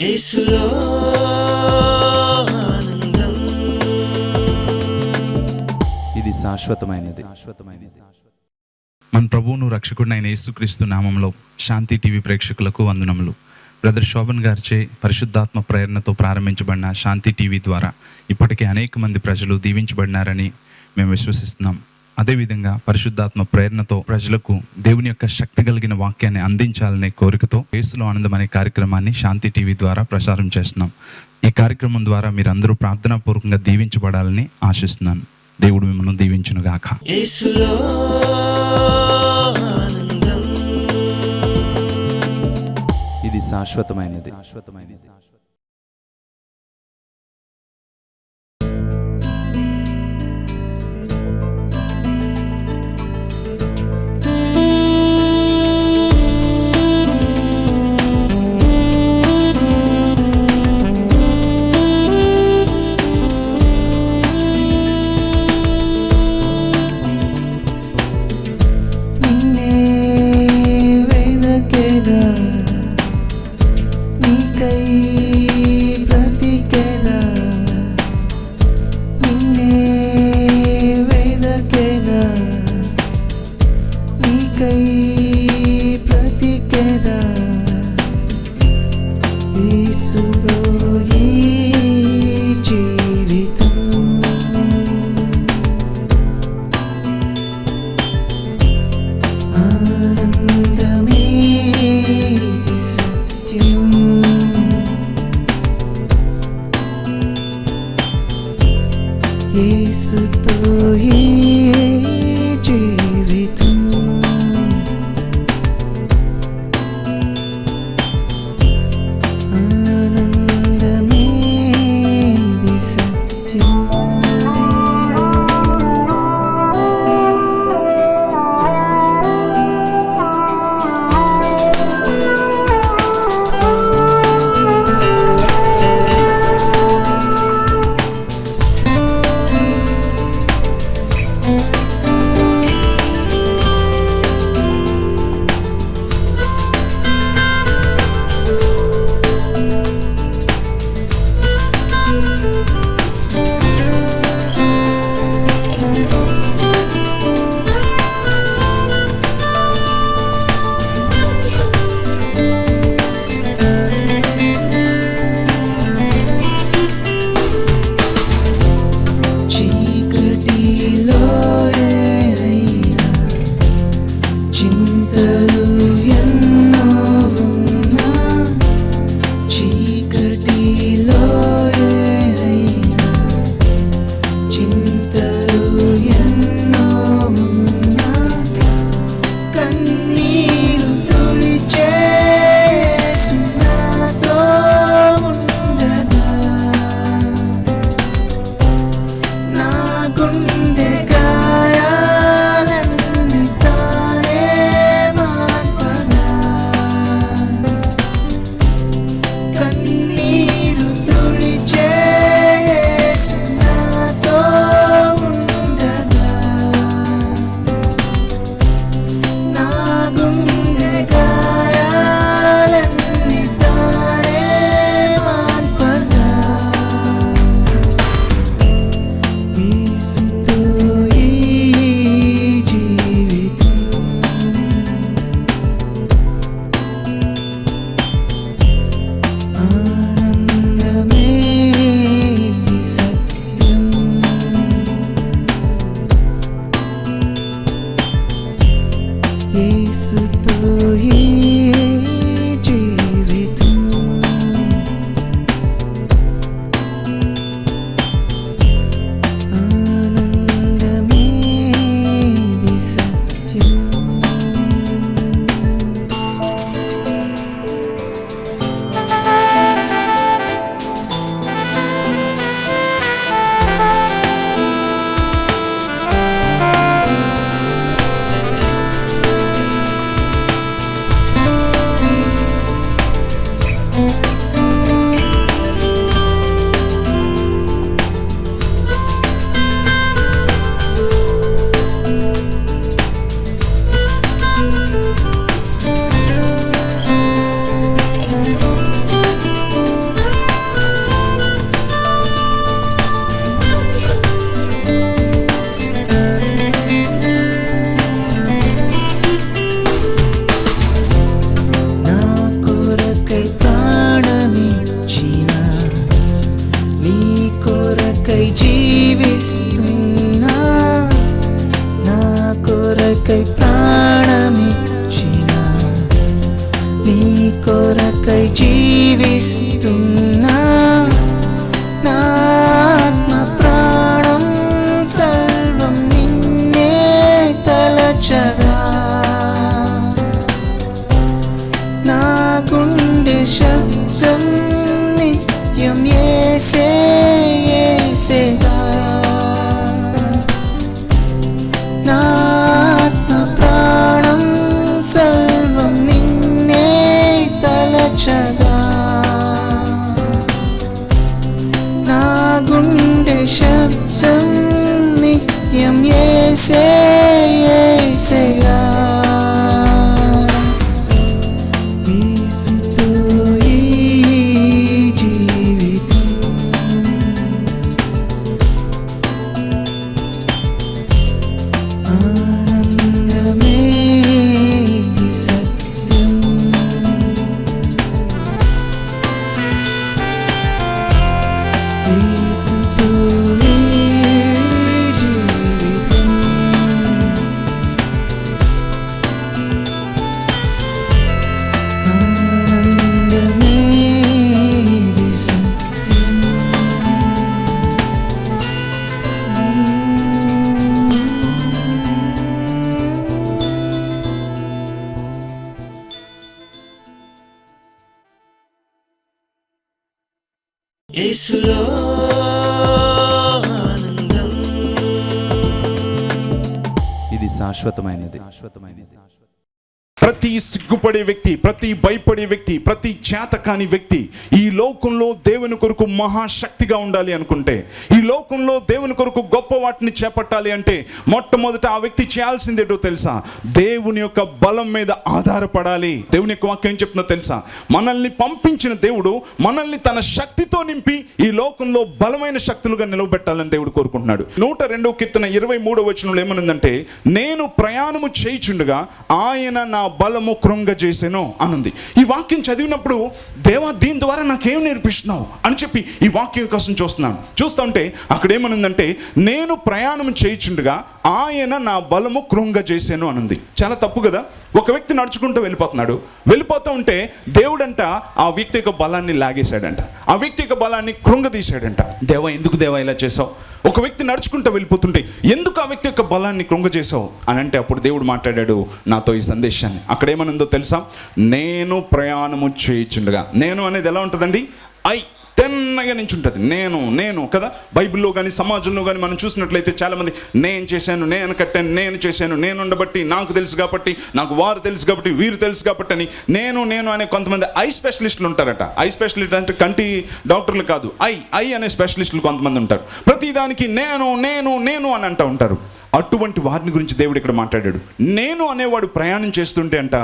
యేసులో ఆనందం. ఇది శాశ్వతమైనది. మన ప్రభువును రక్షకుడినైన యేసుక్రీస్తు నామంలో శాంతి టీవీ ప్రేక్షకులకు వందనములు. బ్రదర్ శోభన్ గారిచే పరిశుద్ధాత్మ ప్రేరణతో ప్రారంభించబడిన శాంతి టీవీ ద్వారా ఇప్పటికే అనేక మంది ప్రజలు దీవించబడినారని మేము విశ్వసిస్తున్నాం. అదేవిధంగా పరిశుద్ధాత్మ ప్రేరణతో ప్రజలకు దేవుని యొక్క శక్తి కలిగిన వాక్యాన్ని అందించాలనే కోరికతో యేసులో ఆనందం అనే కార్యక్రమాన్ని శాంతి టీవీ ద్వారా ప్రసారం చేస్తున్నాం. ఈ కార్యక్రమం ద్వారా మీరందరూ ప్రార్థనాపూర్వకంగా దీవించబడాలని ఆశిస్తున్నాను. దేవుడు మిమ్మల్ని దీవించునుగాక. యేసులో ఆనందం. ఇది శాశ్వతమైనది. శబ్దం నిత్యం యేసే యేసేగా నా ఆత్మ ప్రాణం సర్వం నిన్నే తలచగా నా గుండె శబ్దం నిత్యం యేసే యేసేగా యేసుతో ఈ జీవితం ఆనందమే సత్యం యేసుతో ఈ జీవితం ఆనందమే సత్యం యేసులో ఆనందం ఇది శాశ్వతమైనది. ప్రతి సిగ్గుపడే వ్యక్తి, ప్రతి భయపడే వ్యక్తి, ప్రతి చేతకాని వ్యక్తి ఈ లోకంలో దేవుని కొరకు మహాశక్తిగా ఉండాలి అనుకుంటే, ఈ లోకంలో దేవుని కొరకు గొప్ప వాటిని చేపట్టాలి అంటే మొట్టమొదట ఆ వ్యక్తి చేయాల్సిందేటో తెలుసా? దేవుని యొక్క బలం మీద ఆధారపడాలి. దేవుని యొక్క వాక్యం ఏం చెప్తుందో తెలుసా? మనల్ని పంపించిన దేవుడు మనల్ని తన శక్తితో నింపి ఈ లోకంలో బలమైన శక్తులుగా నిలవబెట్టాలని దేవుడు కోరుకుంటున్నాడు. 102వ కీర్తన 23వ వచనంలో ఏమనుందంటే, నేను ప్రయాణము చేయుచుండగా ఆయన నా బలము కృంగజేసెను అనుంది. ఈ వాక్యం చదివినప్పుడు దేవా దీని ద్వారా నాకేం నేర్పిస్తున్నావు అని చెప్పి ఈ వాక్యం కోసం చూస్తూ ఉంటే అక్కడ ఏమనుందంటే, నేను ప్రయాణం చేయుచుండగా ఆయన నా బలము కృంగజేసెను అనుంది. చాలా తప్పు కదా? ఒక వ్యక్తి నడుచుకుంటూ వెళ్ళిపోతూ ఉంటే దేవుడంట ఆ వ్యక్తి యొక్క బలాన్ని లాగేశాడంట, ఆ వ్యక్తి యొక్క బలాన్ని కృంగదీశాడంట. దేవా ఎందుకు దేవా ఇలా చేసావు? ఒక వ్యక్తి నడుచుకుంటూ వెళ్ళిపోతుంటే ఎందుకు ఆ వ్యక్తి యొక్క బలాన్ని కృంగజేసావు అని అంటే అప్పుడు దేవుడు మాట్లాడాడు నాతో ఈ సందేశాన్ని. అక్కడ ఏమనుందో తెలుసా? నేను ప్రయాణము చేయుచుండగా. నేను అనేది ఎలా ఉంటుందండి? తెన్నగా నుంచి ఉంటుంది. నేను కదా. బైబిల్లో కానీ సమాజంలో కానీ మనం చూసినట్లయితే చాలామంది నేను చేశాను, నేను కట్టాను, నేను చేశాను, నేను ఉండబట్టి, నాకు తెలుసు కాబట్టి, నాకు వారు తెలుసు కాబట్టి, వీరు తెలుసు కాబట్టి అని నేను అనే కొంతమంది ఐ స్పెషలిస్టులు ఉంటారట. ఐ స్పెషలిస్ట్ అంటే కంటి డాక్టర్లు కాదు, ఐ అనే స్పెషలిస్టులు కొంతమంది ఉంటారు. ప్రతిదానికి నేను అని అంటూ ఉంటారు. అటువంటి వారిని గురించి దేవుడు ఇక్కడ మాట్లాడాడు. నేను అనేవాడు ప్రయాణం చేస్తుంటే అంట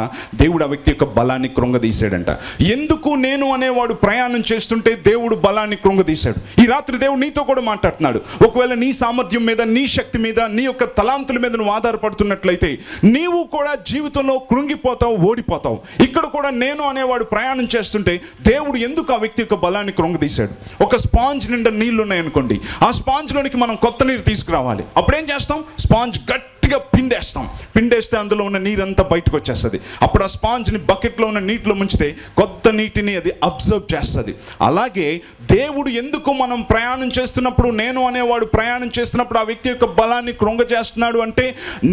దేవుడు ఆ వ్యక్తి యొక్క బలాన్ని కృంగదీశాడంట. ఎందుకు నేను అనేవాడు ప్రయాణం చేస్తుంటే దేవుడు బలాన్ని కృంగదీశాడు? ఈ రాత్రి దేవుడు నీతో కూడా మాట్లాడుతున్నాడు. ఒకవేళ నీ సామర్థ్యం మీద, నీ శక్తి మీద, నీ యొక్క తలాంతుల మీద నువ్వు ఆధారపడుతున్నట్లయితే నీవు కూడా జీవితంలో కృంగిపోతావు, ఓడిపోతావు. ఇక్కడ కూడా నేను అనేవాడు ప్రయాణం చేస్తుంటే దేవుడు ఎందుకు ఆ వ్యక్తి యొక్క బలాన్ని కృంగదీశాడు? ఒక స్పాంజ్ నిండా నీళ్లు ఉన్నాయనుకోండి, ఆ స్పాంజ్లోనికి మనం కొత్త నీరు తీసుకురావాలి. అప్పుడేం చేస్తాం? స్పాంజ్ గట్టిగా పిండేస్తే అందులో ఉన్న నీరంతా బయటకు వచ్చేస్తుంది. అప్పుడు ఆ స్పాంజ్ని బకెట్లో ఉన్న నీటిలో ముంచితే కొత్త నీటిని అది అబ్జర్వ్ చేస్తుంది. అలాగే దేవుడు ఎందుకు మనం ప్రయాణం చేస్తున్నప్పుడు, నేను అనేవాడు ప్రయాణం చేస్తున్నప్పుడు ఆ వ్యక్తి యొక్క బలాన్ని కృంగజేస్తున్నాడు అంటే,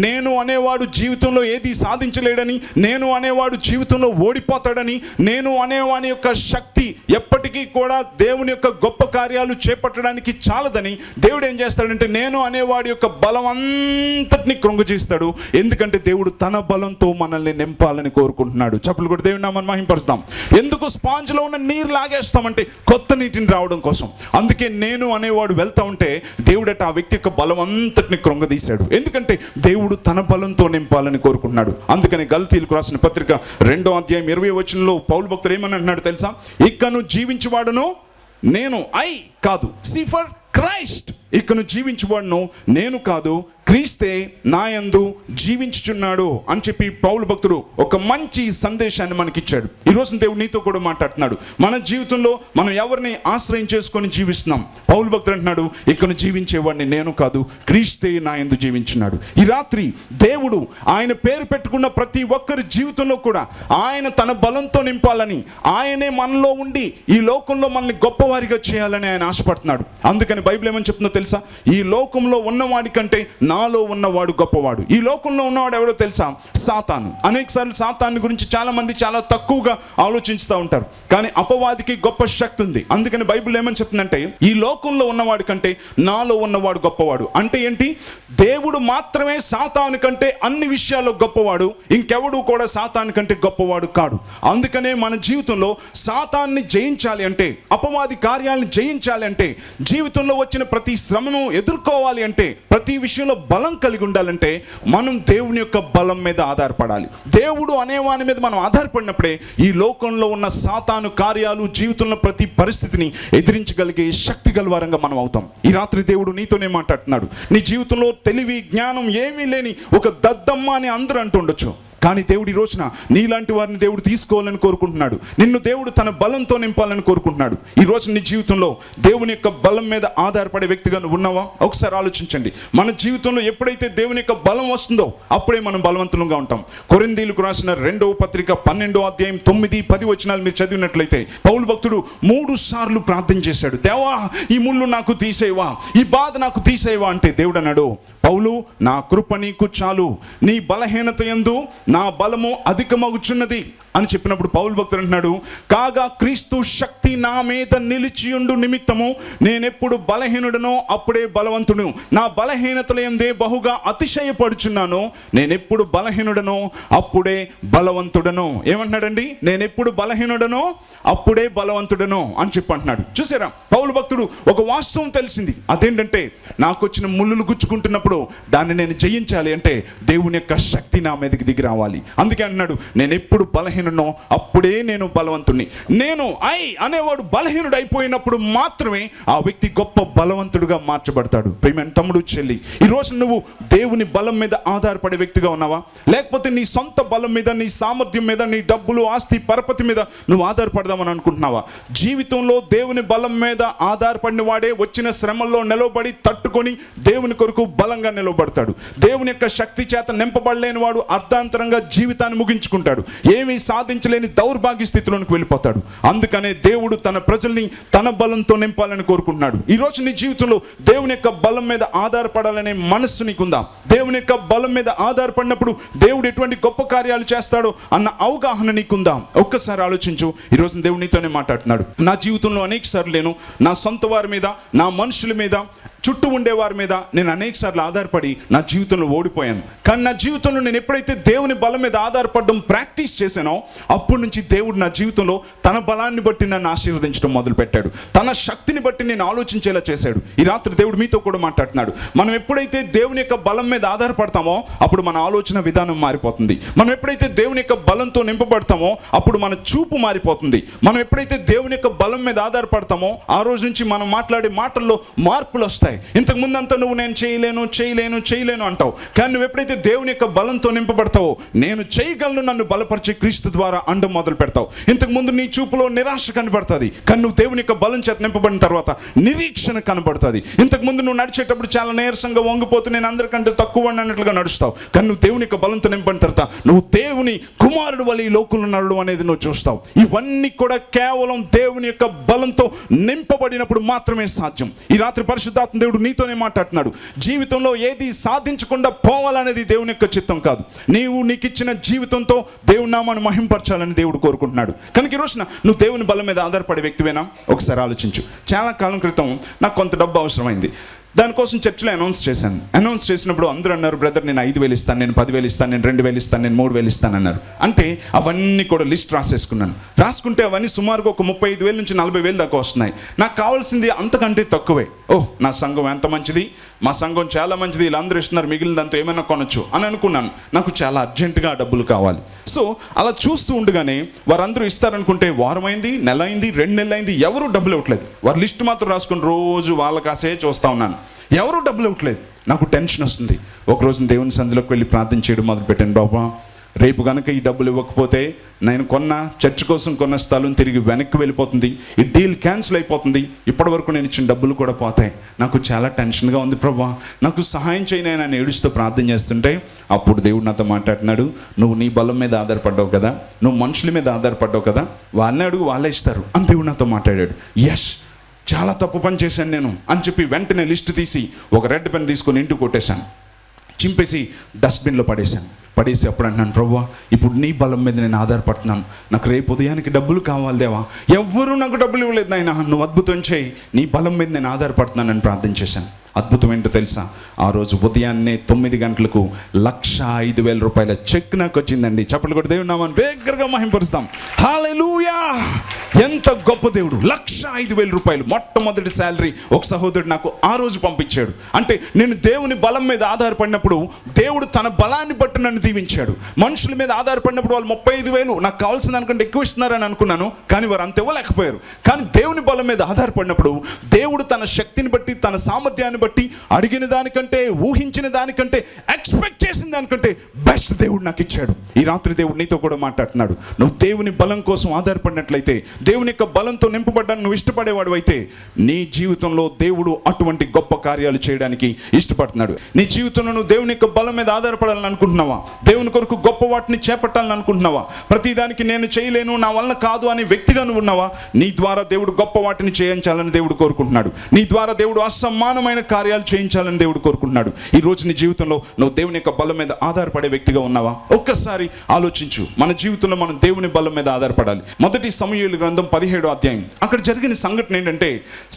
నేను అనేవాడు జీవితంలో ఏది సాధించలేడని, నేను అనేవాడు జీవితంలో ఓడిపోతాడని, నేను అనేవాని యొక్క శక్తి ఎప్పటికీ కూడా దేవుని యొక్క గొప్ప కార్యాలు చేపట్టడానికి చాలదని దేవుడు ఏం చేస్తాడంటే నేను అనేవాడి యొక్క బలం అంతటిని కృంగజేస్తాడు. ఎందుకంటే దేవుడు తన బలంతో మనల్ని నింపాలని కోరుకుంటున్నాడు. చప్పట్లు కూడా దేవుని నామమును మహిమపరుస్తాం. ఎందుకు స్పాంజ్లో ఉన్న నీరు లాగేస్తామంటే కొత్త నీటిని రావడం కోసం. అందుకే నేను అనేవాడు వెళ్తా ఉంటే దేవుడట ఆ వ్యక్తి యొక్క బలం అంతటిని కృంగదీశాడు. ఎందుకంటే దేవుడు తన బలంతో నింపాలని కోరుకుంటున్నాడు. అందుకని గలతీయులకు రాసిన పత్రిక 2వ అధ్యాయం 20వ వచనంలో పౌలు భక్తుడు ఏమని అంటున్నాడు తెలుసా? ఇకను జీవించువాడును నేను కాదు, సీ ఫర్ క్రైస్ట్. ఇకను జీవించువాడును నేను కాదు, క్రీస్తే నాయందు జీవించుచున్నాడు అని చెప్పి పౌలు భక్తుడు ఒక మంచి సందేశాన్ని మనకిచ్చాడు. ఈరోజు దేవుడు నీతో కూడా మాట్లాడుతున్నాడు. మన జీవితంలో మనం ఎవరిని ఆశ్రయం చేసుకొని జీవిస్తున్నాం? పౌలు భక్తుడు అంటున్నాడు ఇకను జీవించేవాడిని నేను కాదు, క్రీస్తే నాయందు జీవించున్నాడు. ఈ రాత్రి దేవుడు ఆయన పేరు పెట్టుకున్న ప్రతి ఒక్కరి జీవితంలో కూడా ఆయన తన బలంతో నింపాలని, ఆయనే మనలో ఉండి ఈ లోకంలో మనల్ని గొప్పవారిగా చేయాలని ఆయన ఆశపడుతున్నాడు. అందుకని బైబిల్ ఏమని చెప్తుందో తెలుసా? ఈ లోకంలో ఉన్నవాడి కంటే నాలో ఉన్నవాడు ఉన్నవాడు గొప్పవాడు. ఈ లోకంలో ఉన్నవాడు ఎవరో తెలుసా? సాతాను. అనేకసార్లు సాతాను గురించి చాలా మంది చాలా తక్కువగా ఆలోచిస్తూ ఉంటారు. కానీ అపవాదికి గొప్ప శక్తి ఉంది. అందుకని బైబిల్ ఏమని చెప్తుందంటే, ఈ లోకంలో ఉన్నవాడి కంటే నాలో ఉన్నవాడు గొప్పవాడు. అంటే ఏంటి? దేవుడు మాత్రమే సాతాను కంటే అన్ని విషయాల్లో గొప్పవాడు. ఇంకెవడు కూడా సాతాను కంటే గొప్పవాడు కాడు. అందుకనే మన జీవితంలో సాతాన్ని జయించాలి అంటే, అపవాది కార్యాలను జయించాలి అంటే, జీవితంలో వచ్చిన ప్రతి శ్రమను ఎదుర్కోవాలి అంటే, ప్రతి విషయంలో బలం కలిగి ఉండాలంటే మనం దేవుని యొక్క బలం మీద ఆధారపడాలి. దేవుడు అనేవాని మీద మనం ఆధారపడినప్పుడే ఈ లోకంలో ఉన్న సాతాను కార్యాలు, జీవితంలో ప్రతి పరిస్థితిని ఎదిరించగలిగే శక్తి గలవారంగా మనం అవుతాం. ఈ రాత్రి దేవుడు నీతోనే మాట్లాడుతున్నాడు. నీ జీవితంలో తెలివి జ్ఞానం ఏమీ లేని ఒక దద్దమ్మ అని అందరూ అంటుండొచ్చు. కానీ దేవుడు ఈ రోజున నీలాంటి వారిని దేవుడు తీసుకోవాలని కోరుకుంటున్నాడు. నిన్ను దేవుడు తన బలంతో నింపాలని కోరుకుంటున్నాడు. ఈ రోజు నీ జీవితంలో దేవుని యొక్క బలం మీద ఆధారపడే వ్యక్తిగా నువ్వు ఉన్నావా? ఒకసారి ఆలోచించండి. మన జీవితంలో ఎప్పుడైతే దేవుని యొక్క బలం వస్తుందో అప్పుడే మనం బలవంతులుగా ఉంటాం. కొరింథీయులకు రాసిన 2వ పత్రిక 12వ అధ్యాయం 9-10 వచనాలు మీరు చదివినట్లయితే, పౌలు భక్తుడు 3 సార్లు ప్రార్థన చేశాడు. దేవా, ఈ ముళ్ళు నాకు తీసేవా, ఈ బాధ నాకు తీసేవా అంటే దేవుడు అన్నాడు, పౌలు, నా కృప నీకు చాలు, నీ బలహీనత యందు నా బలము అధికమగుచున్నది అని చెప్పినప్పుడు పౌలు భక్తుడు అంటున్నాడు, కాగా క్రీస్తు శక్తి నా మీద నిలిచియుండు నిమిత్తము నేనెప్పుడు బలహీనుడనో అప్పుడే బలవంతుడు, నా బలహీనతల యందే బహుగా అతిశయపడుచున్నాను, నేనెప్పుడు బలహీనుడనో అప్పుడే బలవంతుడను. ఏమంటున్నాడండి? నేనెప్పుడు బలహీనుడనో అప్పుడే బలవంతుడను అని చెప్పి అంటున్నాడు. చూసారా, పౌలు భక్తుడు ఒక వాస్తవం తెలిసింది. అదేంటంటే, నాకు వచ్చిన ముళ్ళులు గుచ్చుకుంటున్నప్పుడు దాన్ని నేను జయించాలి అంటే దేవుని యొక్క శక్తి నా మీదకి దిగి రావాలి. అందుకే అన్నాడు, నేను ఎప్పుడు బలహీనుడనో అప్పుడే నేను బలవంతుడిని. నేను అనేవాడు బలహీనుడు అయిపోయినప్పుడు మాత్రమే ఆ వ్యక్తి గొప్ప బలవంతుడుగా మార్చబడతాడు. ప్రియమైన తమ్ముడు, చెల్లి, ఈరోజు నువ్వు దేవుని బలం మీద ఆధారపడే వ్యక్తిగా ఉన్నావా? లేకపోతే నీ సొంత బలం మీద, నీ సామర్థ్యం మీద, నీ డబ్బులు, ఆస్తి, పరపతి మీద నువ్వు ఆధారపడదామని అనుకుంటున్నావా? జీవితంలో దేవుని బలం మీద ఆధారపడిన వాడే వచ్చిన శ్రమల్లో నిలబడి తట్టుకొని దేవుని కొరకు బలంగా నిలబడతాడు. దేవుని యొక్క శక్తి చేత నింపబడలేని వాడు అర్ధాంతరంగా జీవితాన్ని ముగించుకుంటాడు. ఏమీ సాధించలేని దౌర్భాగ్య స్థితిలోనికి వెళ్ళిపోతాడు. అందుకనే దేవుడు తన ప్రజల్ని తన బలంతో నింపాలని కోరుకుంటున్నాడు. ఈ రోజు నీ జీవితంలో దేవుని యొక్క బలం మీద ఆధారపడాలనే మనస్సు నీకుందా? దేవుని యొక్క బలం మీద ఆధారపడినప్పుడు దేవుడు ఎటువంటి గొప్ప కార్యాలు చేస్తాడో అన్న అవగాహన నీకుందా? ఒక్కసారి ఆలోచించు. ఈరోజు దేవుడు నీతోనే మాట్లాడుతున్నాడు. నా జీవితంలో అనేక సార్లు నేను నా సొంత వారి మీద, నా మనుషుల మీద, చుట్టూ ఉండే వారి మీద నేను అనేక సార్లు ఆధారపడి నా జీవితంలో ఓడిపోయాను. కానీ నా జీవితంలో నేను ఎప్పుడైతే దేవుని బలం మీద ఆధారపడడం ప్రాక్టీస్ చేశానో అప్పటి నుంచి దేవుడు నా జీవితంలో తన బలాన్ని బట్టి నన్ను ఆశీర్వదించడం మొదలు పెట్టాడు. తన శక్తిని బట్టి నేను ఆలోచించేలా చేశాడు. ఈ రాత్రి దేవుడు మీతో కూడా మాట్లాడుతున్నాడు. మనం ఎప్పుడైతే దేవుని యొక్క బలం మీద ఆధారపడతామో అప్పుడు మన ఆలోచన విధానం మారిపోతుంది. మనం ఎప్పుడైతే దేవుని యొక్క బలంతో నింపబడతామో అప్పుడు మన చూపు మారిపోతుంది. మనం ఎప్పుడైతే దేవుని యొక్క బలం మీద ఆధారపడతామో ఆ రోజు నుంచి మనం మాట్లాడే మాటల్లో మార్పులు వస్తాయి. ఇంతకు ముందంతా నువ్వు నేను చేయలేను అంటావు. కానీ నువ్వు ఎప్పుడైతే దేవుని యొక్క బలంతో నింపబడతావో, నేను చేయగలను, నన్ను బలపరిచే క్రీస్తు ద్వారా అండం మొదలు పెడతావు. ఇంతకు ముందు నీ చూపులో నిరాశ కనబడుతుంది. కానీ నువ్వు దేవుని యొక్క బలం చేత నింపబడిన తర్వాత నిరీక్షణ కనబడుతుంది. ఇంతకు ముందు నువ్వు నడిచేటప్పుడు చాలా నీరసంగా వంగిపోతూ నేను అందరికంటే తక్కువ అన్నట్లుగా నడుస్తావు. కానీ నువ్వు దేవుని యొక్క బలంతో నింపబడిన తర్వాత నువ్వు దేవుని కుమారుడు వలె ఈ లోకంలో నడవడం అనేది నువ్వు చూస్తావు. ఇవన్నీ కూడా కేవలం దేవుని యొక్క బలంతో నింపబడినప్పుడు మాత్రమే సాధ్యం. ఈ రాత్రి పరిశుద్ధాత్మ దేవుడు నీతోనే మాట్లాడుతున్నాడు. జీవితంలో ఏది సాధించకుండా పోవాలనేది దేవుని యొక్క చిత్తం కాదు. నీకు ఇచ్చిన జీవితంతో దేవుని నామాన్ని మహింపరచాలని దేవుడు కోరుకుంటున్నాడు. కనుక ఈ రోజున నువ్వు దేవుని బలం మీద ఆధారపడే వ్యక్తివేనా? ఒకసారి ఆలోచించు. చాలా కాలం క్రితం నాకు కొంత డబ్బు అవసరమైంది. దానికోసం చర్చిలో అనౌన్స్ చేసినప్పుడు అందరూ అన్నారు, బ్రదర్ నేను 5,000 ఇస్తాను, నేను 10,000 ఇస్తాను, నేను 2,000 ఇస్తాను, నేను 3,000 ఇస్తాను అన్నారు. అంటే అవన్నీ కూడా లిస్ట్ రాసుకుంటే అవన్నీ సుమారుగా ఒక 35,000 నుంచి 40,000 దాకా వస్తున్నాయి. నాకు కావాల్సింది అంతకంటే తక్కువే. నా సంఘం ఎంత మంచిది, మా సంఘం చాలా మంచిది, వీళ్ళందరూ ఇస్తున్నారు, మిగిలినంత ఏమైనా కొనొచ్చు అని అనుకున్నాను. నాకు చాలా అర్జెంటుగా డబ్బులు కావాలి. సో అలా చూస్తూ ఉండగానే వారందరూ ఇస్తారనుకుంటే వారం అయింది, నెల అయింది, 2 నెలలు అయింది, ఎవరు డబ్బులు ఇవ్వట్లేదు. వారు లిస్ట్ మాత్రం రాసుకుని రోజు వాళ్ళ కాసే చూస్తూ ఉన్నాను. ఎవరు డబ్బులు ఇవ్వట్లేదు. నాకు టెన్షన్ వస్తుంది. ఒకరోజు దేవుని సంధిలోకి వెళ్ళి ప్రార్థన చేయడం మొదలుపెట్టాను. బాబా, రేపు కనుక ఈ డబ్బులు ఇవ్వకపోతే నేను చర్చ్ కోసం కొన్న స్థలం తిరిగి వెనక్కి వెళ్ళిపోతుంది, ఈ డీల్ క్యాన్సిల్ అయిపోతుంది, ఇప్పటి వరకు నేను ఇచ్చిన డబ్బులు కూడా పోతాయి. నాకు చాలా టెన్షన్గా ఉంది ప్రభా, నాకు సహాయం చేయని నేను ఏడుస్తూ ప్రార్థన చేస్తుంటే అప్పుడు దేవుడు నాతో మాట్లాడుతున్నాడు, నువ్వు నీ బలం మీద ఆధారపడ్డావు కదా, నువ్వు మనుషుల మీద ఆధారపడ్డావు కదా, వాళ్ళని అడుగు, వాళ్ళే ఇస్తారు అని దేవుడు నాతో మాట్లాడాడు. ఎస్, చాలా తప్పు పని చేశాను నేను అని చెప్పి వెంటనే లిస్ట్ తీసి ఒక రెడ్ పెన్ తీసుకొని ఇంటికి కొట్టేశాను. చింపేసి డస్ట్బిన్లో పడేసి అప్పుడు అంటున్నాను, ప్రభువా ఇప్పుడు నీ బలం మీద నేను ఆధారపడుతున్నాను, నాకు రేపు ఉదయానికి డబ్బులు కావాలి దేవా, ఎవ్వరూ నాకు డబ్బులు ఇవ్వలేదు నాయన, నువ్వు అద్భుతం చేయి, నీ బలం మీద నేను ఆధారపడుతున్నానని ప్రార్థన చేశాను. అద్భుతం ఏంటో తెలుసా, ఆ రోజు ఉదయాన్నే 9 గంటలకు 1,05,000 రూపాయల చెక్ నాకు వచ్చిందండి. చప్పట్లు కొట్టి దేవుని నామాన్ని వేగంగా మహింపరుస్తాం. హల్లెలూయా! ఎంత గొప్ప దేవుడు. 1,05,000 రూపాయలు మొట్టమొదటి శాలరీ ఒక సహోదరుడు నాకు ఆ రోజు పంపించాడు. అంటే నేను దేవుని బలం మీద ఆధారపడినప్పుడు దేవుడు తన బలాన్ని బట్టి నన్ను దీవించాడు. మనుషుల మీద ఆధారపడినప్పుడు వాళ్ళు 35,000 నాకు కావాల్సిన దానికంటే ఎక్కువ ఇస్తున్నారని అనుకున్నాను, కానీ వారు అంత ఇవ్వలేకపోయారు. కానీ దేవుని బలం మీద ఆధారపడినప్పుడు దేవుడు తన శక్తిని బట్టి, తన సామర్థ్యాన్ని బట్టి, అడిగిన దానికంటే, ఊహించిన దానికంటే, ఎక్స్పెక్ట్ చేసిన దానికంటే బెస్ట్ దేవుడు నాకు ఇచ్చాడు. ఈ రాత్రి దేవుడు నీతో కూడా మాట్లాడుతున్నాడు. నువ్వు దేవుని బలం కోసం ఆధారపడినట్లయితే, దేవుని యొక్క బలంతో నింపబడ్డాన్ని నువ్వు ఇష్టపడేవాడు అయితే, నీ జీవితంలో దేవుడు అటువంటి గొప్ప కార్యాలు చేయడానికి ఇష్టపడుతున్నాడు. నీ జీవితంలో నువ్వు దేవుని యొక్క బలం మీద ఆధారపడాలని అనుకుంటున్నావా? దేవుని కొరకు గొప్ప వాటిని చేపట్టాలని అనుకుంటున్నావా? ప్రతిదానికి నేను చేయలేను, నా వల్ల కాదు అనే వ్యక్తిగా నువ్వు ఉన్నావా? నీ ద్వారా దేవుడు గొప్ప వాటిని చేయించాలని దేవుడు కోరుకుంటున్నాడు. నీ ద్వారా దేవుడు అసమానమైన కార్యాలు చేయించాలని దేవుడు కోరుకుంటున్నాడు. ఈ రోజు నీ జీవితంలో నువ్వు దేవుని యొక్క బలం మీద ఆధారపడే వ్యక్తిగా ఉన్నావా? ఒక్కసారి ఆలోచించు. మన జీవితంలో మనం దేవుని బలం మీద ఆధారపడాలి. మొదటి సమూయేలు గ్రంథం 17వ అధ్యాయం. అక్కడ జరిగిన సంఘటన ఏంటంటే,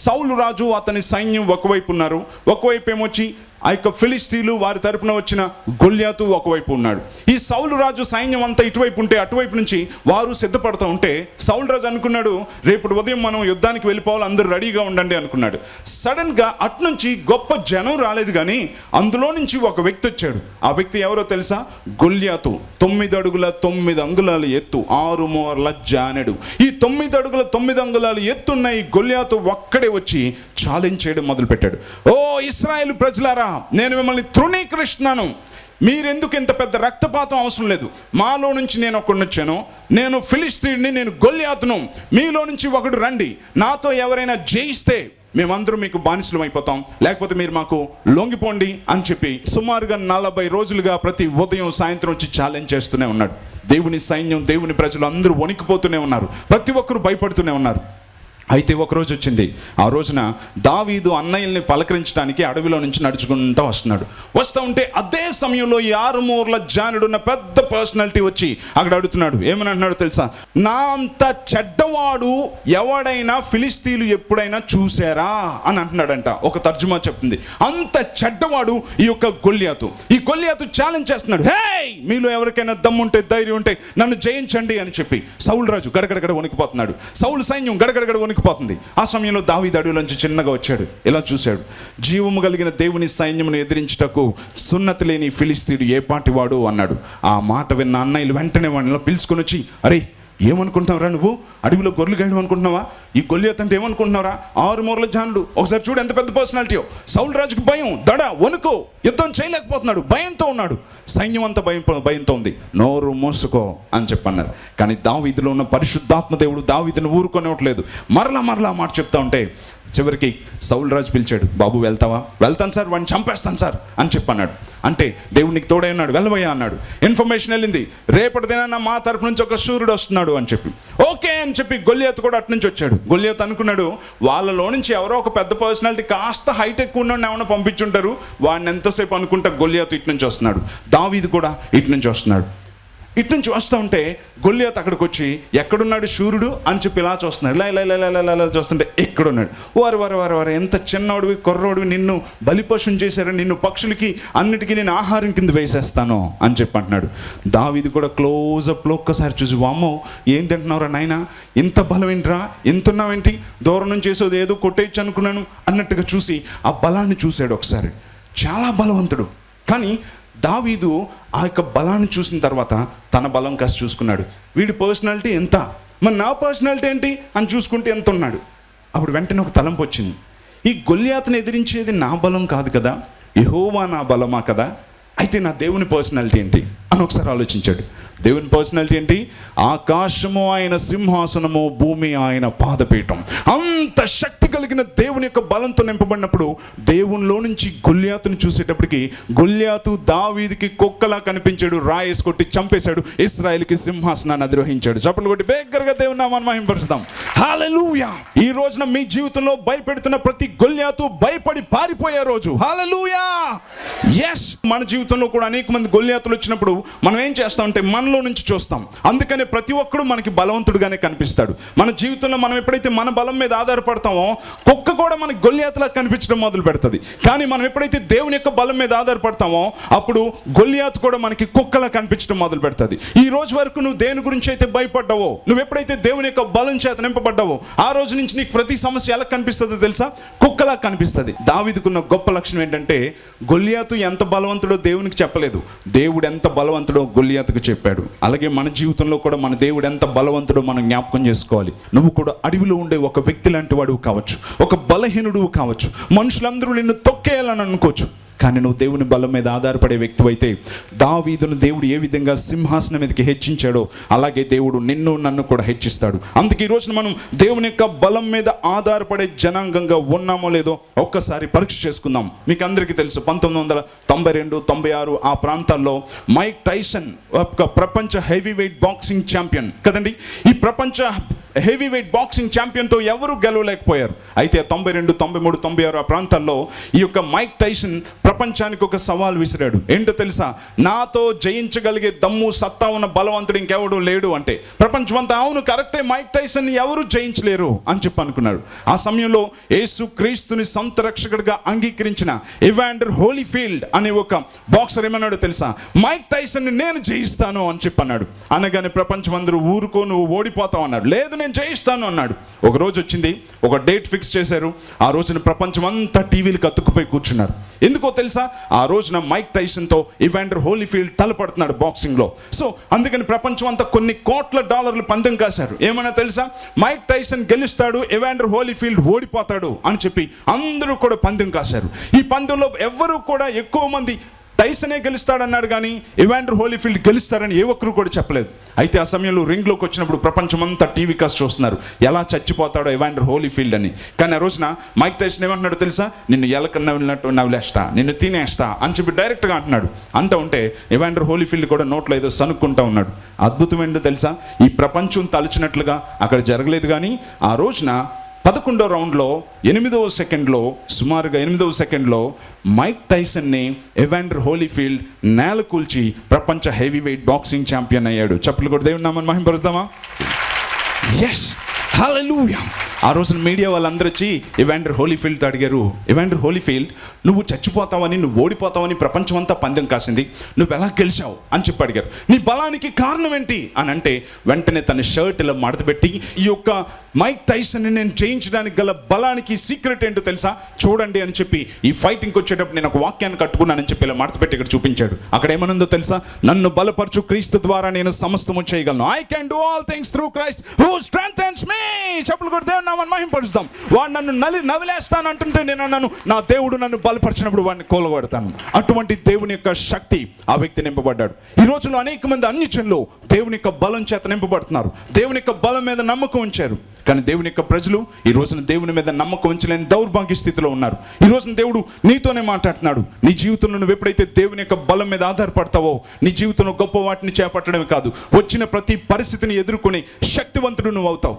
సౌలు రాజు అతని సైన్యం ఒకవైపు ఉన్నారు, ఒకవైపు ఏమొచ్చి ఆ యొక్క ఫిలిస్తీన్లు వారి తరపున వచ్చిన గొల్యాతు ఒకవైపు ఉన్నాడు. ఈ సౌలు రాజు సైన్యం అంతా ఇటువైపు ఉంటే, అటువైపు నుంచి వారు సిద్ధపడుతూ ఉంటే, సౌలు రాజు అనుకున్నాడు, రేపు ఉదయం మనం యుద్ధానికి వెళ్ళిపోవాలి, అందరూ రెడీగా ఉండండి అనుకున్నాడు. సడన్గా అటు నుంచి గొప్ప జనం రాలేదు, కానీ అందులో నుంచి ఒక వ్యక్తి వచ్చాడు. ఆ వ్యక్తి ఎవరో తెలుసా? గొల్యాతు. 9 అడుగుల 9 అంగుళాల ఎత్తు, 6 మూరల జానెడు. ఈ 9 అడుగుల 9 అంగుళాల ఎత్తున్న ఈ గొల్యాతు ఒక్కడే వచ్చి ఛాలెంజ్ చేయడం మొదలుపెట్టాడు. ఓ ఇశ్రాయేలు ప్రజలారా, నేను మిమ్మల్ని తృణీకరిస్తున్నాను. మీరెందుకు ఇంత పెద్ద రక్తపాతం అవసరం లేదు. మాలో నుంచి నేను ఒకడిని వచ్చాను, నేను ఫిలిస్తీన్ని, నేను గొల్యాతును. మీలో నుంచి ఒకడు రండి, నాతో ఎవరైనా జయిస్తే మేమందరం మీకు బానిసలం అయిపోతాం, లేకపోతే మీరు మాకు లొంగిపోండి అని చెప్పి సుమారుగా 40 రోజులుగా ప్రతి ఉదయం సాయంత్రం వచ్చి ఛాలెంజ్ చేస్తూనే ఉన్నాడు. దేవుని సైన్యం, దేవుని ప్రజలు అందరూ వణికిపోతూనే ఉన్నారు, ప్రతి ఒక్కరు భయపడుతూనే ఉన్నారు. అయితే ఒక రోజు వచ్చింది. ఆ రోజున దావీదు అన్నయ్యల్ని పలకరించడానికి అడవిలో నుంచి నడుచుకుంటూ వస్తూ ఉంటే, అదే సమయంలో ఈ 6 మూరల జానుడున్న పెద్ద పర్సనాలిటీ వచ్చి అక్కడ అడుగుతున్నాడు. ఏమని అంటున్నాడు తెలుసా? నా అంత చెడ్డవాడు ఎవడైనా ఫిలిస్తీన్లు ఎప్పుడైనా చూసారా అని అంటున్నాడంట. ఒక తర్జుమా చెప్తుంది, అంత చెడ్డవాడు ఈ యొక్క గొల్యాతు. ఈ గొల్యాతు ఛాలెంజ్ చేస్తున్నాడు, హే మీలో ఎవరికైనా దమ్ముంటే, ధైర్యం ఉంటే నన్ను జయించండి అని చెప్పి. సౌలు రాజు గడగడగడ వణికిపోతున్నాడు, సౌలు సైన్యం గడగడగడ వణికిపోతుంది. ఆ సమయంలో దావీదు అడవిలోంచి చిన్నగా వచ్చాడు, ఇలా చూశాడు. జీవము కలిగిన దేవుని సైన్యమును ఎదిరించుటకు సున్నతి లేని ఫిలిస్తీయుడు ఏ పాటి వాడు అన్నాడు. ఆ మాట విన్న అన్నయ్యలు వెంటనే వాడిని పిలుచుకొని వచ్చి, అరే ఏమనుకుంటున్నావురా నువ్వు? అడవిలో గొర్రెలు గాయడం అనుకుంటున్నావా? ఈ గొల్యాతు అంటే ఏమనుకుంటున్నారా? 6 మూరల జానుడు. ఒకసారి చూడు ఎంత పెద్ద పర్సనాలిటీయో. సౌలు రాజుకు భయం, దడ, వణుకు, యుద్ధం చేయలేకపోతున్నాడు, భయంతో ఉన్నాడు. సైన్యం అంతా భయంతో ఉంది. నోరు మూసుకో అని చెప్పన్నారు. కానీ దావీదులో ఉన్న పరిశుద్ధాత్మ దేవుడు దావీదును ఊరుకొనివ్వట్లేదు. మరలా మాట చెప్తా ఉంటే చివరికి సౌలు రాజు పిలిచాడు. బాబు వెళ్తావా? వెళ్తాను సార్, వాడిని చంపేస్తాను సార్ అని చెప్పన్నాడు. అంటే దేవునికి తోడై ఉన్నాడు, వెళ్ళబోయా అన్నాడు. ఇన్ఫర్మేషన్ వెళ్ళింది, రేపటి దినాన మా తరపు నుంచి ఒక శూరుడు వస్తున్నాడు అని చెప్పి. ఓకే అని చెప్పి గొల్యాతు కూడా అటు నుంచి వచ్చాడు. గొల్యాతు అనుకున్నాడు, వాళ్ళలో నుంచి ఎవరో ఒక పెద్ద పర్సనాలిటీ కాస్త హైట్ ఎక్కువ ఉన్నాడు ఏమైనా పంపించుంటారు, వాడిని ఎంతసేపు అనుకుంటా గొల్యాతు ఇటు నుంచి వస్తున్నాడు. దావీదు కూడా ఇటు నుంచి వస్తున్నాడు. ఇటు నుంచి వస్తూ ఉంటే గొల్యాతు అక్కడికి వచ్చి, ఎక్కడున్నాడు శూరుడు అని చెప్పి ఇలా చూస్తున్నాడు. ఇలా చూస్తుంటే ఎక్కడున్నాడు. వారు ఎంత చిన్నోడివి, కొర్రోడివి, నిన్ను బలిపశుని చేశారు, నిన్ను పక్షులకి అన్నిటికీ నేను ఆహారం కింద వేసేస్తాను అని చెప్పి అంటున్నాడు. దావీదు కూడా క్లోజప్లో ఒక్కసారి చూసి, వామ్మో ఏం తింటున్నావురా నాయనా, ఇంత బలం ఏంట్రా, ఎంత ఉన్నావేంటి, దూరం నుంచి వేసేది ఏదో కొట్టేయచ్చు అనుకున్నాను అన్నట్టుగా చూసి ఆ బలాన్ని చూశాడు ఒకసారి. చాలా బలవంతుడు. కానీ దావీదు ఆ యొక్క బలాన్ని చూసిన తర్వాత తన బలం కాస్త చూసుకున్నాడు. వీడి పర్సనాలిటీ ఎంత, మరి నా పర్సనాలిటీ ఏంటి అని చూసుకుంటే ఎంత ఉన్నాడు. అప్పుడు వెంటనే ఒక తలంపు వచ్చింది, ఈ గొల్యాతుని ఎదిరించేది నా బలం కాదు కదా, యెహోవా నా బలమా కదా, అయితే నా దేవుని పర్సనాలిటీ ఏంటి అని ఒకసారి ఆలోచించాడు. దేవుని పర్సనాలిటీ ఏంటి? ఆకాశము ఆయన సింహాసనము, భూమి ఆయన పాదపీఠం. అంత శక్తి కలిగిన దేవుని యొక్క బలంతో నింపబడినప్పుడు దేవునిలో నుంచి గొల్యాతును చూసేటప్పటికి గొల్యాతు దావీదుకి కుక్కలా కనిపించాడు. రాయేసి కొట్టి చంపేశాడు. ఇశ్రాయేలుకి సింహాసనాన్ని అధిరోహించాడు. చప్పట్లు కొట్టి బిగ్గరగా దేవుని నామాన్ని మహిమపరుస్తాం. హల్లెలూయా. ఈ రోజున మీ జీవితంలో భయపెడుతున్న ప్రతి గొల్యాతు భయపడి పారిపోయే రోజు. హల్లెలూయా. yes, మన జీవితంలో కూడా అనేక మంది గొల్యాతులు వచ్చినప్పుడు మనం ఏం చేస్తామంటే మనలో నుంచి చూస్తాం. అందుకనే ప్రతి ఒక్కడు మనకి బలవంతుడుగానే కనిపిస్తాడు. మన జీవితంలో మనం ఎప్పుడైతే మన బలం మీద ఆధారపడతామో కుక్క కూడా మనకి గొల్యాతులా కనిపించడం మొదలు పెడుతుంది. కానీ మనం ఎప్పుడైతే దేవుని యొక్క బలం మీద ఆధారపడతామో అప్పుడు గొల్యాతు కూడా మనకి కుక్కలా కనిపించడం మొదలు పెడుతుంది. ఈ రోజు వరకు నువ్వు దేని గురించి అయితే భయపడ్డావో, నువ్వు ఎప్పుడైతే దేవుని యొక్క బలం చేత నింపబడ్డావో ఆ రోజు నుంచి నీకు ప్రతి సమస్య ఎలా కనిపిస్తుందో తెలుసా? కుక్కలా కనిపిస్తుంది. దావీదుకున్న గొప్ప లక్షణం ఏంటంటే గొల్యాతు ఎంత బలవంతుడో దేవునికి చెప్పలేదు, దేవుడు ఎంత బలవంతుడో గొల్యాతుకు చెప్పాడు. అలాగే మన జీవితంలో కూడా మన దేవుడు ఎంత బలవంతుడో మనం జ్ఞాపకం చేసుకోవాలి. నువ్వు కూడా అడవిలో ఉండే ఒక వ్యక్తి లాంటి వాడు కావచ్చు, ఒక బలహీనుడు కావచ్చు, మనుషులందరూ నిన్ను తొక్కేయాలని అనుకోవచ్చు. కానీ నువ్వు దేవుని బలం మీద ఆధారపడే వ్యక్తి అయితే దావీదును దేవుడు ఏ విధంగా సింహాసనం మీదకి హెచ్చించాడో అలాగే దేవుడు నిన్ను నన్ను కూడా హెచ్చిస్తాడు. అందుకే ఈ రోజున మనం దేవుని యొక్క బలం మీద ఆధారపడే జనాంగంగా ఉన్నామో లేదో ఒక్కసారి పరీక్ష చేసుకుందాం. మీకు అందరికీ తెలుసు 1992, 96 ఆ ప్రాంతాల్లో మైక్ టైసన్ ఒక ప్రపంచ హెవీ వెయిట్ బాక్సింగ్ ఛాంపియన్ కదండి. ఈ ప్రపంచ హెవీ వెయిట్ బాక్సింగ్ ఛాంపియన్తో ఎవరు గెలవలేకపోయారు. అయితే 92, 93, 96 ఆ ప్రాంతాల్లో ఈ యొక్క మైక్ టైసన్ ప్రపంచానికి ఒక సవాల్ విసిరాడు. ఏంటో తెలుసా? నాతో జయించగలిగే దమ్ము సత్తా ఉన్న బలవంతుడు ఇంకెవడు లేడు అంటే ప్రపంచం అంతా అవును కరెక్టే, మైక్ టైసన్ ఎవరు జయించలేరు అని చెప్పి అనుకున్నాడు. ఆ సమయంలో యేసు క్రీస్తుని సొంత రక్షకుడిగా అంగీకరించిన ఎవాండర్ హోలీఫీల్డ్ అనే ఒక బాక్సర్ ఏమన్నాడో తెలుసా? మైక్ టైసన్ నేను జయిస్తాను అని చెప్పి అన్నాడు. అనగానే ప్రపంచం అందరూ ఊరుకో, నువ్వు ఓడిపోతావు అన్నాడు. లేదు, నేను జయిస్తాను అన్నాడు. ఒక రోజు వచ్చింది, ఒక డేట్ ఫిక్స్ చేశారు. ఆ రోజున ప్రపంచం అంతా టీవీలకు అతుక్కుపోయి కూర్చున్నారు. ఎందుకో తెలుసా? ఆ రోజున మైక్ టైసన్తో ఎవాండర్ హోలీఫీల్డ్ తలపడుతున్నాడు బాక్సింగ్లో. సో అందుకని ప్రపంచం అంతా కొన్ని కోట్ల డాలర్లు పందెం కాశారు. ఏమన్నా తెలుసా? మైక్ టైసన్ గెలుస్తాడు, ఎవాండర్ హోలీఫీల్డ్ ఓడిపోతాడు అని చెప్పి అందరూ కూడా పందెం కాశారు. ఈ పందెంలో ఎవ్వరూ కూడా ఎక్కువ మంది టైసనే గెలుస్తాడన్నాడు కానీ ఎవాండర్ హోలీఫీల్డ్ గెలుస్తారని ఏ ఒక్కరు కూడా చెప్పలేదు. అయితే ఆ సమయంలో రింగ్లోకి వచ్చినప్పుడు ప్రపంచమంతా టీవీ కాస్ట్ చూస్తున్నారు ఎలా చచ్చిపోతాడో ఎవాండర్ హోలీఫీల్డ్ అని. కానీ ఆ రోజున మైక్ టైసన్ ఏమంటున్నాడు తెలుసా? నిన్ను ఎలక నవ్వినట్టు నవ్వులేస్తా, నిన్ను తినేస్తా అని చెప్పి డైరెక్ట్గా అంటున్నాడు. అంటూ ఉంటే ఎవాండర్ హోలీఫీల్డ్ కూడా నోట్లో ఏదో సనుక్కుంటా ఉన్నాడు. అద్భుతం ఏంటో తెలుసా? ఈ ప్రపంచం తలచినట్లుగా అక్కడ జరగలేదు. కానీ ఆ రోజున 11వ రౌండ్లో 8వ సెకండ్లో సుమారుగా 8వ సెకండ్లో మైక్ టైసన్ని ఎవాండర్ హోలీఫీల్డ్ నేల కూల్చి ప్రపంచ హెవీ వెయిట్ బాక్సింగ్ ఛాంపియన్ అయ్యాడు. చప్పట్లు కూడా దేవుని నామమున మహిమపరుద్దామా? yes, హల్లెలూయా. ఆ రోజున మీడియా వాళ్ళందరూ వచ్చి ఎవాండర్ హోలీఫీల్డ్తో అడిగారు, ఎవాండర్ హోలీఫీల్డ్ నువ్వు చచ్చిపోతావని, నువ్వు ఓడిపోతావని ప్రపంచం అంతా పందెం కాసింది, నువ్వు ఎలా గెలిచావు అని చెప్పి అడిగారు. నీ బలానికి కారణం ఏంటి అని అంటే వెంటనే తన షర్ట్ ఇలా మడతపెట్టి ఈ యొక్క మైక్ టైసన్ని నేను జయించడానికి గల బలానికి సీక్రెట్ ఏంటో తెలుసా? చూడండి అని చెప్పి ఈ ఫైటింగ్కి వచ్చేటప్పుడు నేను ఒక వాక్యాన్ని కట్టుకున్నానని చెప్పి ఇలా మడతపెట్టి ఇక్కడ చూపించాడు. అక్కడ ఏమనుందో తెలుసా? నన్ను బలపరచు క్రీస్తు ద్వారా నేను సమస్తము చేయగలను. I can do all things through Christ who strengthens me. చెప్పులు కూడా దేవుని నామమున మహిమపరుస్తాం. వాడు నన్ను నవిలేస్తాను అంటుంటే నేను అన్నాను నా దేవుడు నన్ను బలపరిచినప్పుడు వాడిని కూలగొడతాను. అటువంటి దేవుని యొక్క శక్తి ఆ వ్యక్తి నింపబడ్డాడు. ఈ రోజుల్లో అనేక మంది అన్యజనులు దేవుని యొక్క బలం చేత నింపబడుతున్నారు, దేవుని యొక్క బలం మీద నమ్మకం ఉంచారు. కానీ దేవుని యొక్క ప్రజలు ఈ రోజున దేవుని మీద నమ్మకం ఉంచలేని దౌర్భాగ్య స్థితిలో ఉన్నారు. ఈ రోజున దేవుడు నీతోనే మాట్లాడుతున్నాడు. నీ జీవితంలో నువ్వు ఎప్పుడైతే దేవుని యొక్క బలం మీద ఆధారపడతావో నీ జీవితంలో గొప్ప వాటిని చేపట్టడమే కాదు, వచ్చిన ప్రతి పరిస్థితిని ఎదుర్కొనే శక్తివంతుడు నువ్వు అవుతావు.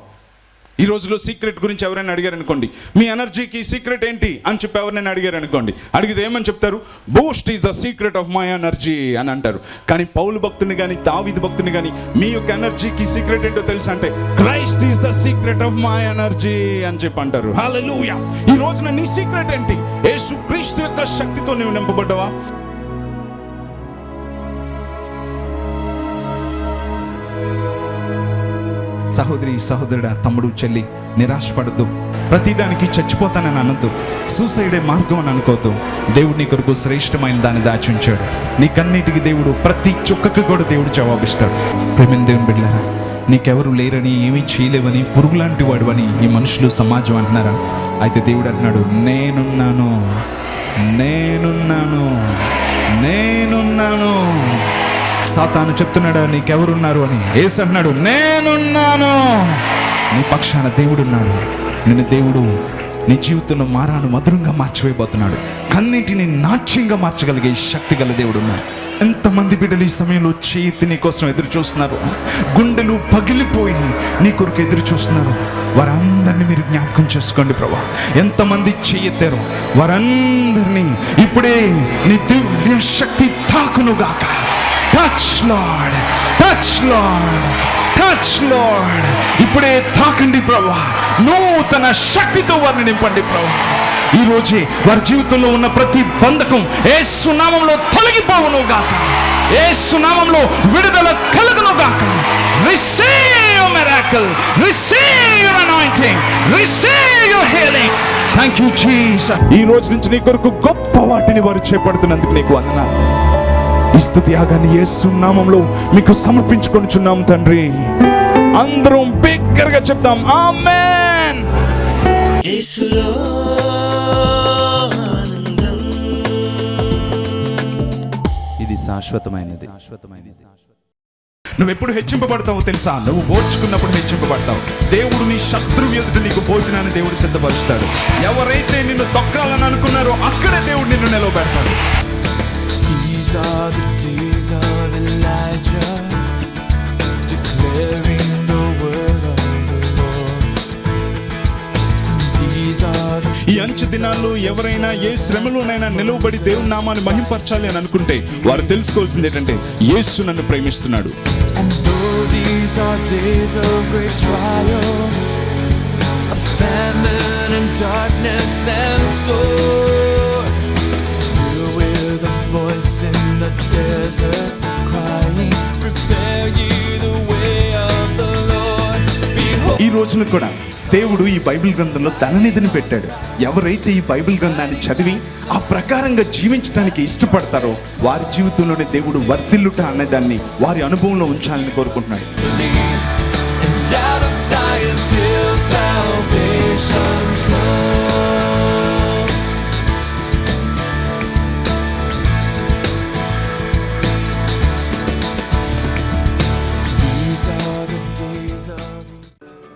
ఈ రోజులో సీక్రెట్ గురించి ఎవరైనా అడిగారు అనుకోండి, మీ ఎనర్జీకి సీక్రెట్ ఏంటి అని చెప్పి ఎవరైనా అడిగారు అనుకోండి, అడిగితే ఏమని చెప్తారు? Boost is the secret of my energy అని అంటారు. కానీ పౌలు భక్తుని కానీ దావీదు భక్తుని కానీ మీ యొక్క ఎనర్జీకి సీక్రెట్ ఏంటో తెలుసా అంటే Christ is the secret of my energy అని చెప్పి అంటారు. హల్లెలూయా. ఈ రోజున నీ సీక్రెట్ ఏంటి? యేసు క్రీస్తు యొక్క శక్తితో నువ్వు నింపబడ్డావా? సహోదరి, సహోదరుడా, తమ్ముడు, చెల్లి, నిరాశపడద్దు. ప్రతిదానికి చచ్చిపోతానని అనొద్దు. సూసైడే మార్గం అని అనుకోవద్దు. దేవుడు నీ కొరకు శ్రేష్టమైన దాన్ని దాచి ఉంచాడు. నీ కన్నీటికి దేవుడు ప్రతి చుక్కకి కూడా దేవుడు జవాబిస్తాడు. ప్రేమైన దేవుని బిడ్డలారా, నీకెవరు లేరని, ఏమీ చేయలేవని, పురుగులాంటి వాడువని ఈ మనుషులు సమాజం అంటున్నారా? అయితే దేవుడు అంటున్నాడు, నేనున్నాను, నేనున్నాను, నేనున్నాను. సాతాను చెప్తున్నాడా నీకెవరున్నారు అని? యేసు అన్నాడు, నేనున్నాను. నీ పక్షాన దేవుడున్నాడు. నిన్ను దేవుడు నీ జీవితంలో మారాను మధురంగా మార్చివేయబోతున్నాడు. కన్నీటిని నాట్యంగా మార్చగలిగే శక్తి గల దేవుడు ఉన్నాడు. ఎంతమంది బిడ్డలు ఈ సమయంలో చేతి నీ కోసం ఎదురు చూస్తున్నారు, గుండెలు పగిలిపోయి నీ కొరకు ఎదురు చూస్తున్నారు. వారందరినీ మీరు జ్ఞాపకం చేసుకోండి ప్రభా. ఎంతమంది చేయెత్తారో వారందరినీ ఇప్పుడే నీ దివ్య శక్తి తాకునుగాక. Touch Lord, touch Lord, touch Lord. ఇప్పుడే తాకండి ప్రభా. నూతన శక్తితో వారిని నింపండి ప్రభా. ఈ రోజే వారి జీవితంలో ఉన్న ప్రతి బంధకం యేసు నామములో తొలగిపోవును గాక. యేసు నామములో విడుదల కలుగును గాక. Receive your miracle, receive your anointing, receive your healing. Thank you Jesus. ఈ రోజు నుంచి నీ కొరకు గొప్ప వాటిని వారు చేపడుతున్నందుకు నీకు వందనాలు. ఈ స్తుతి యాగాన్ని యేసు నామములో మీకు సమర్పించుకొనుచున్నాం తండ్రి. అందరం బిగ్గరగా చెప్తాం ఆమేన్. యేసులో ఆనందం. ఇది శాశ్వతమైనది. నువ్వు ఎప్పుడు హెచ్చింపబడతావో తెలుసా? నువ్వు ఓర్చుకున్నప్పుడు హెచ్చింపబడతావు. దేవుడు నీ శత్రువు ఎదుట నీకు భోజనాన్ని దేవుడు సిద్ధపరుస్తాడు. ఎవరైతే నిన్ను తొక్కాలని అనుకున్నారో అక్కడే దేవుడు నిన్ను నిలవబెడతాడు. These are the days of Elijah, declaring the word of the Lord. And these are the ఈ అంచె దినాల్లో ఎవరైనా ఏ శ్రమలోనైనా నిలవబడి దేవుని నామాన్ని మహింపరచాలి అని అనుకుంటే వారు తెలుసుకోవాల్సింది ఏంటంటే యేసు నన్ను ప్రేమిస్తున్నాడు. And though these are days of great trials, of famine and darkness and sword, still with a voice in the desert crying, prepare ye the way of the Lord. Behold, ఈ రోజున కూడా దేవుడు ఈ బైబిల్ గ్రంథంలో ధననిధిని పెట్టాడు. ఎవరైతే ఈ Bible గ్రంథాన్ని చదివి ఆ ప్రకారంగా జీవించడానికి ఇష్టపడతారో వారి జీవితంలోనే దేవుడు వర్ధిల్లుట అనేదాన్ని వారి అనుభవంలో ఉంచాలని కోరుకుంటున్నాడు. and out of Zion's hill salvation comes. These are the days of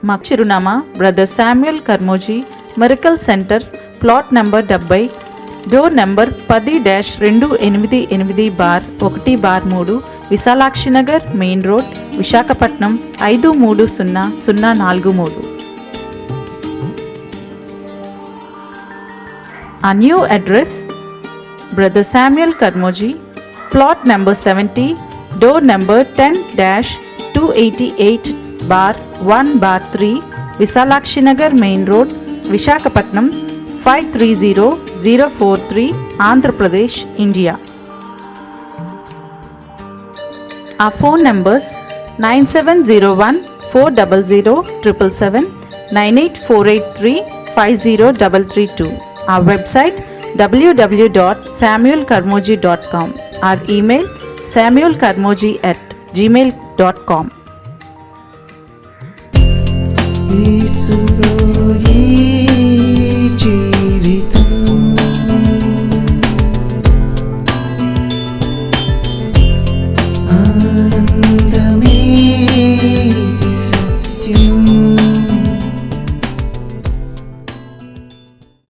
మా చిరునామా brother Samuel Karmoji miracle centre, plot number 70, door number 10-288-1/3, Visalakshi Nagar, main road, Visakhapatnam 530043. A new address, Brother Samuel Karmoji, plot number 70, door number 10-288/1/3, Visalakshi Nagar Main Road, Visakhapatnam 530043, Andhra Pradesh, India. Our phone numbers 9701-400-777, 9848350332. Our website www.samuelkarmoji.com. Our email samuelkarmoji@gmail.com. యేసులో